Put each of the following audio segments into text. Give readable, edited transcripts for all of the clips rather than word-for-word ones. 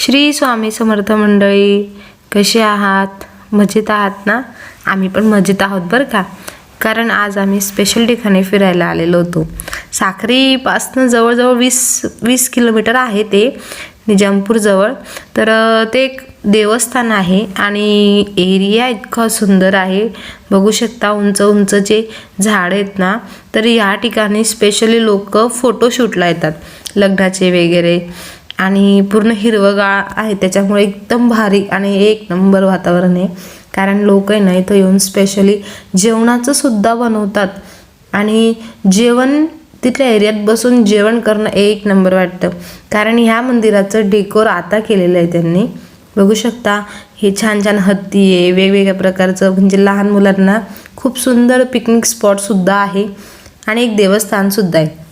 श्री स्वामी समर्थ मंडळी, कसे आहात? मजेत आहात ना? आम्ही पण मजेत आहोत बरं का. कारण आज आम्ही स्पेशल ठिकाणी फिरायला आलेलो होतो. साक्रीपासनं जवळजवळ 20 किलोमीटर आहे ते, निजामपूरजवळ. तर ते एक देवस्थान आहे आणि एरिया इतका सुंदर आहे. बघू शकता उंच उंच जे झाड आहेत ना, तर या ठिकाणी स्पेशली लोक फोटोशूटला येतात, लग्नाचे वगैरे. आणि पूर्ण हिरवंगार आहे, त्याच्यामुळे एकदम भारी आणि एक नंबर वातावरण आहे. कारण लोक आहे ना इथं येऊन स्पेशली जेवणाचं सुद्धा बनवतात आणि जेवण तिथल्या एरियात बसून जेवण करणं एक नंबर वाटतं. कारण ह्या मंदिराचं डेकोर आता केलेलं आहे त्यांनी. बघू शकता हे छान छान हत्ती आहे, वेगवेगळ्या प्रकारचं, म्हणजे लहान मुलांना खूप सुंदर पिकनिक स्पॉटसुद्धा आहे आणि एक देवस्थानसुद्धा आहे.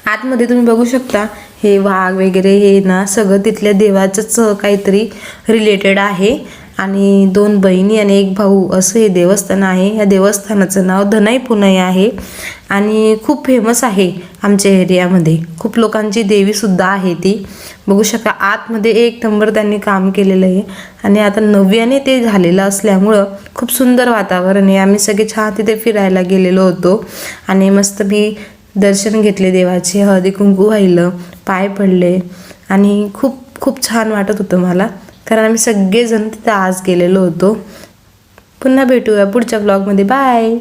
आतमध्ये तुम्ही बघू शकता हे वाघ वगैरे, हे ना सगळं तिथल्या देवाचंच काहीतरी रिलेटेड आहे. आणि 2 बहिणी आणि 1 भाऊ असं हे देवस्थान आहे. या देवस्थानाचं नाव धनाई पुनई आहे आणि खूप फेमस आहे आमच्या एरियामध्ये. खूप लोकांची देवीसुद्धा आहे ती. बघू शकता आतमध्ये एक नंबर त्यांनी काम केलेलं आहे आणि आता नव्याने ते झालेलं असल्यामुळं खूप सुंदर वातावरण आहे. आम्ही सगळे छान तिथे फिरायला गेलेलो होतो आणि मस्त मी दर्शन घेतले देवाचे, हळदी कुंकू वाहिलं, पाय पडले आणि खूप खूप छान वाटत होतं मला. कारण आम्ही सगळेजण तिथं आज गेलेलो होतो. पुन्हा भेटूया पुढच्या ब्लॉगमध्ये. बाय.